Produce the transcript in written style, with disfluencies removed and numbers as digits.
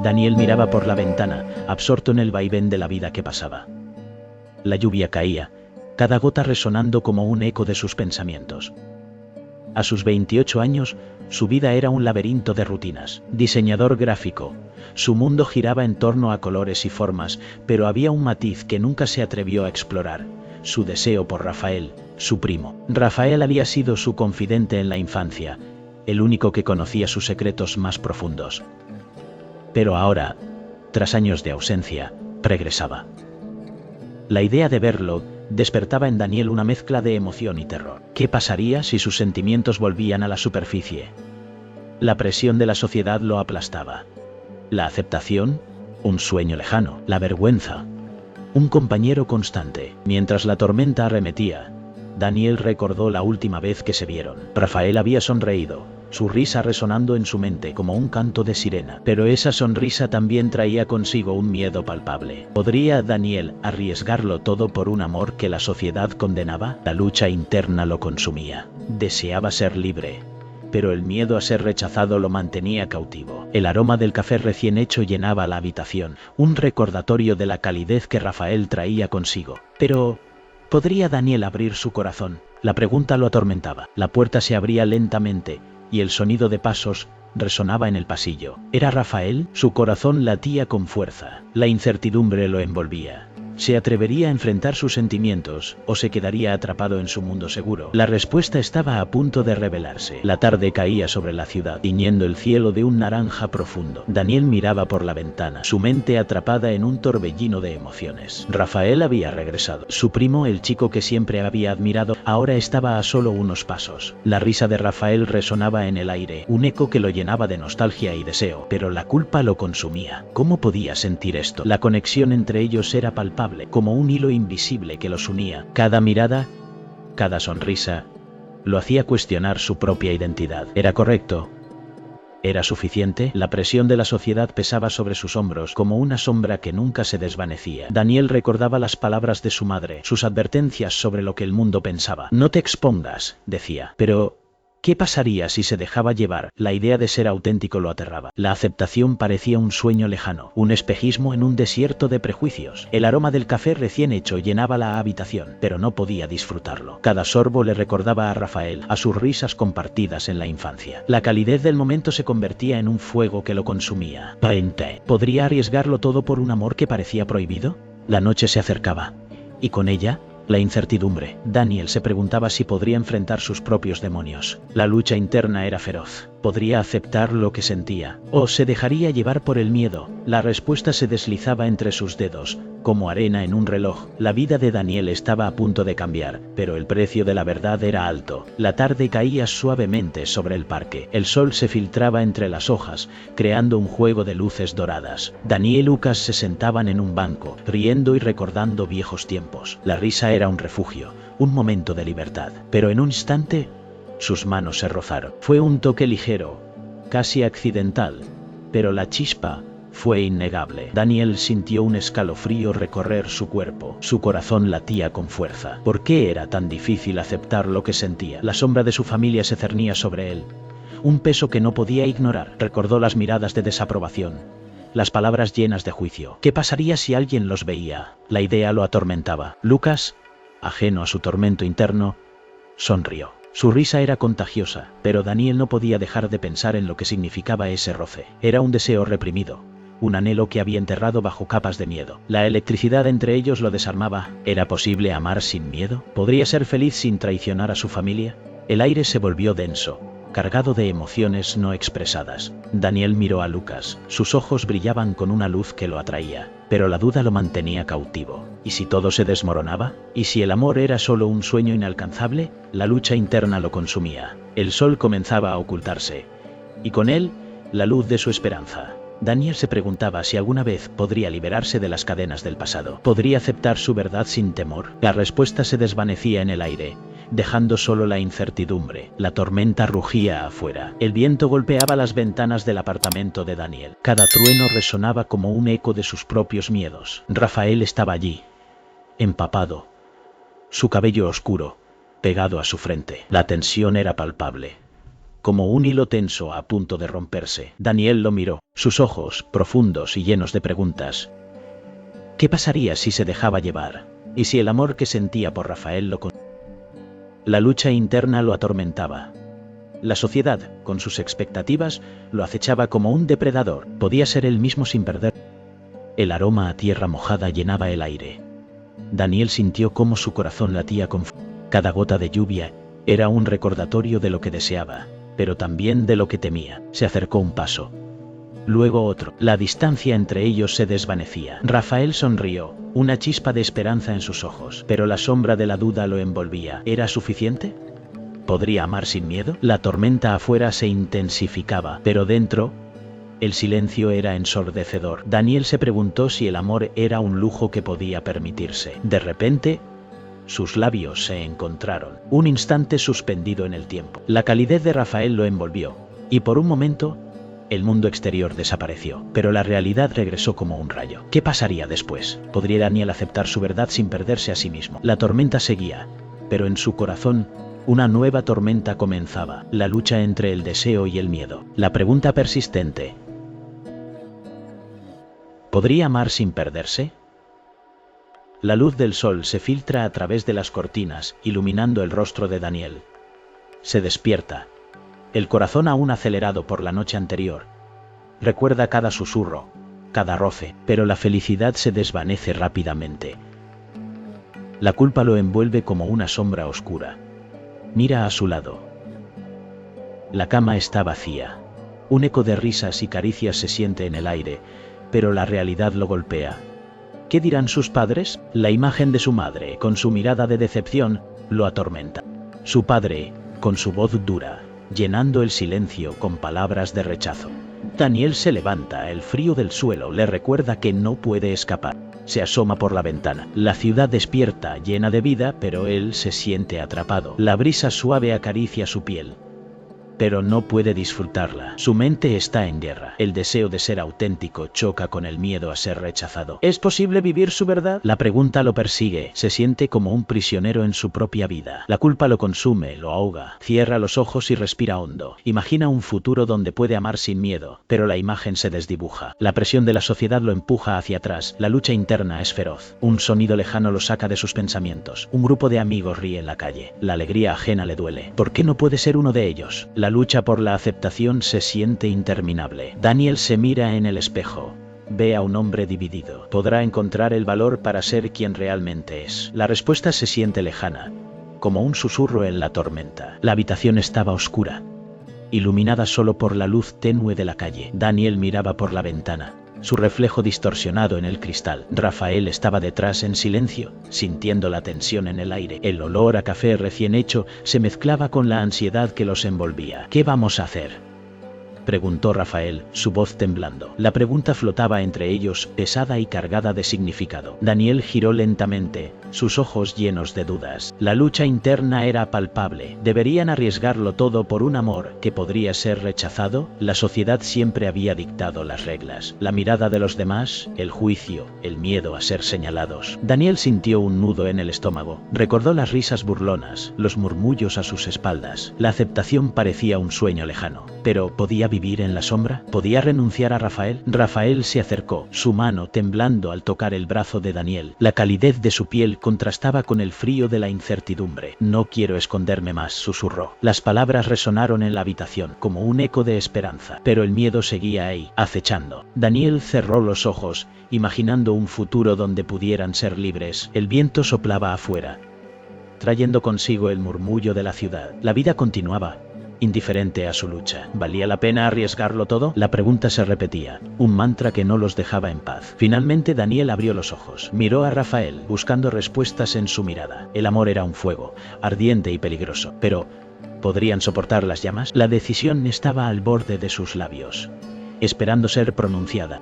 Daniel miraba por la ventana, absorto en el vaivén de la vida que pasaba. La lluvia caía, cada gota resonando como un eco de sus pensamientos. A sus 28 años, su vida era un laberinto de rutinas. Diseñador gráfico, su mundo giraba en torno a colores y formas, pero había un matiz que nunca se atrevió a explorar: su deseo por Rafael, su primo. Rafael había sido su confidente en la infancia, el único que conocía sus secretos más profundos. Pero ahora, tras años de ausencia, regresaba. La idea de verlo despertaba en Daniel una mezcla de emoción y terror. ¿Qué pasaría si sus sentimientos volvían a la superficie? La presión de la sociedad lo aplastaba. La aceptación, un sueño lejano. La vergüenza, un compañero constante. Mientras la tormenta arremetía, Daniel recordó la última vez que se vieron. Rafael había sonreído, su risa resonando en su mente como un canto de sirena. Pero esa sonrisa también traía consigo un miedo palpable. ¿Podría Daniel arriesgarlo todo por un amor que la sociedad condenaba? La lucha interna lo consumía. Deseaba ser libre, pero el miedo a ser rechazado lo mantenía cautivo. El aroma del café recién hecho llenaba la habitación, un recordatorio de la calidez que Rafael traía consigo. Pero ¿podría Daniel abrir su corazón? La pregunta lo atormentaba. La puerta se abría lentamente, y el sonido de pasos resonaba en el pasillo. ¿Era Rafael? Su corazón latía con fuerza. La incertidumbre lo envolvía. ¿Se atrevería a enfrentar sus sentimientos o se quedaría atrapado en su mundo seguro? La respuesta estaba a punto de revelarse. La tarde caía sobre la ciudad, tiñendo el cielo de un naranja profundo. Daniel miraba por la ventana, su mente atrapada en un torbellino de emociones. Rafael había regresado. Su primo, el chico que siempre había admirado, ahora estaba a solo unos pasos. La risa de Rafael resonaba en el aire, un eco que lo llenaba de nostalgia y deseo, pero la culpa lo consumía. ¿Cómo podía sentir esto? La conexión entre ellos era palpable, como un hilo invisible que los unía. Cada mirada, cada sonrisa, lo hacía cuestionar su propia identidad. ¿Era correcto? ¿Era suficiente? La presión de la sociedad pesaba sobre sus hombros como una sombra que nunca se desvanecía. Daniel recordaba las palabras de su madre, sus advertencias sobre lo que el mundo pensaba. No te expongas, decía. Pero ¿qué pasaría si se dejaba llevar? La idea de ser auténtico lo aterraba. La aceptación parecía un sueño lejano, un espejismo en un desierto de prejuicios. El aroma del café recién hecho llenaba la habitación, pero no podía disfrutarlo. Cada sorbo le recordaba a Rafael, a sus risas compartidas en la infancia. La calidez del momento se convertía en un fuego que lo consumía. ¿Podría arriesgarlo todo por un amor que parecía prohibido? La noche se acercaba, y con ella la incertidumbre. Daniel se preguntaba si podría enfrentar sus propios demonios. La lucha interna era feroz. ¿Podría aceptar lo que sentía? ¿O se dejaría llevar por el miedo? La respuesta se deslizaba entre sus dedos, como arena en un reloj. La vida de Daniel estaba a punto de cambiar, pero el precio de la verdad era alto. La tarde caía suavemente sobre el parque. El sol se filtraba entre las hojas, creando un juego de luces doradas. Daniel y Lucas se sentaban en un banco, riendo y recordando viejos tiempos. La risa era un refugio, un momento de libertad. Pero en un instante, sus manos se rozaron. Fue un toque ligero, casi accidental, pero la chispa fue innegable. Daniel sintió un escalofrío recorrer su cuerpo. Su corazón latía con fuerza. ¿Por qué era tan difícil aceptar lo que sentía? La sombra de su familia se cernía sobre él, un peso que no podía ignorar. Recordó las miradas de desaprobación, las palabras llenas de juicio. ¿Qué pasaría si alguien los veía? La idea lo atormentaba. Lucas, ajeno a su tormento interno, sonrió. Su risa era contagiosa, pero Daniel no podía dejar de pensar en lo que significaba ese roce. Era un deseo reprimido, un anhelo que había enterrado bajo capas de miedo. La electricidad entre ellos lo desarmaba. ¿Era posible amar sin miedo? ¿Podría ser feliz sin traicionar a su familia? El aire se volvió denso, cargado de emociones no expresadas. Daniel miró a Lucas. Sus ojos brillaban con una luz que lo atraía, pero la duda lo mantenía cautivo. ¿Y si todo se desmoronaba? ¿Y si el amor era solo un sueño inalcanzable? La lucha interna lo consumía. El sol comenzaba a ocultarse, y con él, la luz de su esperanza. Daniel se preguntaba si alguna vez podría liberarse de las cadenas del pasado. ¿Podría aceptar su verdad sin temor? La respuesta se desvanecía en el aire, dejando solo la incertidumbre. La tormenta rugía afuera. El viento golpeaba las ventanas del apartamento de Daniel. Cada trueno resonaba como un eco de sus propios miedos. Rafael estaba allí, empapado, su cabello oscuro, pegado a su frente. La tensión era palpable, como un hilo tenso a punto de romperse. Daniel lo miró, sus ojos, profundos y llenos de preguntas. ¿Qué pasaría si se dejaba llevar? ¿Y si el amor que sentía por Rafael lo consumía? La lucha interna lo atormentaba. La sociedad, con sus expectativas, lo acechaba como un depredador. Podía ser él mismo sin perder. El aroma a tierra mojada llenaba el aire. Daniel sintió cómo su corazón latía con fuerza. Cada gota de lluvia era un recordatorio de lo que deseaba, pero también de lo que temía. Se acercó un paso, luego otro. La distancia entre ellos se desvanecía. Rafael sonrió, una chispa de esperanza en sus ojos, pero la sombra de la duda lo envolvía. ¿Era suficiente? ¿Podría amar sin miedo? La tormenta afuera se intensificaba, pero dentro, el silencio era ensordecedor. Daniel se preguntó si el amor era un lujo que podía permitirse. De repente, sus labios se encontraron, un instante suspendido en el tiempo. La calidez de Rafael lo envolvió, y por un momento, el mundo exterior desapareció, pero la realidad regresó como un rayo. ¿Qué pasaría después? ¿Podría Daniel aceptar su verdad sin perderse a sí mismo? La tormenta seguía, pero en su corazón, una nueva tormenta comenzaba, la lucha entre el deseo y el miedo. La pregunta persistente: ¿podría amar sin perderse? La luz del sol se filtra a través de las cortinas, iluminando el rostro de Daniel. Se despierta, el corazón aún acelerado por la noche anterior. Recuerda cada susurro, cada roce, pero la felicidad se desvanece rápidamente. La culpa lo envuelve como una sombra oscura. Mira a su lado. La cama está vacía. Un eco de risas y caricias se siente en el aire, pero la realidad lo golpea. ¿Qué dirán sus padres? La imagen de su madre, con su mirada de decepción, lo atormenta. Su padre, con su voz dura, llenando el silencio con palabras de rechazo. Daniel se levanta, el frío del suelo le recuerda que no puede escapar. Se asoma por la ventana. La ciudad despierta, llena de vida, pero él se siente atrapado. La brisa suave acaricia su piel, pero no puede disfrutarla. Su mente está en guerra. El deseo de ser auténtico choca con el miedo a ser rechazado. ¿Es posible vivir su verdad? La pregunta lo persigue. Se siente como un prisionero en su propia vida. La culpa lo consume, lo ahoga. Cierra los ojos y respira hondo. Imagina un futuro donde puede amar sin miedo, pero la imagen se desdibuja. La presión de la sociedad lo empuja hacia atrás. La lucha interna es feroz. Un sonido lejano lo saca de sus pensamientos. Un grupo de amigos ríe en la calle. La alegría ajena le duele. ¿Por qué no puede ser uno de ellos? La lucha por la aceptación se siente interminable. Daniel se mira en el espejo. Ve a un hombre dividido. ¿Podrá encontrar el valor para ser quien realmente es? La respuesta se siente lejana, como un susurro en la tormenta. La habitación estaba oscura, iluminada solo por la luz tenue de la calle. Daniel miraba por la ventana, su reflejo distorsionado en el cristal. Rafael estaba detrás en silencio, sintiendo la tensión en el aire. El olor a café recién hecho se mezclaba con la ansiedad que los envolvía. ¿Qué vamos a hacer?, preguntó Rafael, su voz temblando. La pregunta flotaba entre ellos, pesada y cargada de significado. Daniel giró lentamente, sus ojos llenos de dudas. La lucha interna era palpable. ¿Deberían arriesgarlo todo por un amor que podría ser rechazado? La sociedad siempre había dictado las reglas. La mirada de los demás, el juicio, el miedo a ser señalados. Daniel sintió un nudo en el estómago. Recordó las risas burlonas, los murmullos a sus espaldas. La aceptación parecía un sueño lejano. Pero ¿podía vivir en la sombra? ¿Podía renunciar a Rafael? Rafael se acercó, su mano temblando al tocar el brazo de Daniel. La calidez de su piel contrastaba con el frío de la incertidumbre. No quiero esconderme más, susurró. Las palabras resonaron en la habitación, como un eco de esperanza, pero el miedo seguía ahí, acechando. Daniel cerró los ojos, imaginando un futuro donde pudieran ser libres. El viento soplaba afuera, trayendo consigo el murmullo de la ciudad. La vida continuaba, indiferente a su lucha. ¿Valía la pena arriesgarlo todo? La pregunta se repetía, un mantra que no los dejaba en paz. Finalmente Daniel abrió los ojos, miró a Rafael, buscando respuestas en su mirada. El amor era un fuego, ardiente y peligroso, pero ¿podrían soportar las llamas? La decisión estaba al borde de sus labios, esperando ser pronunciada.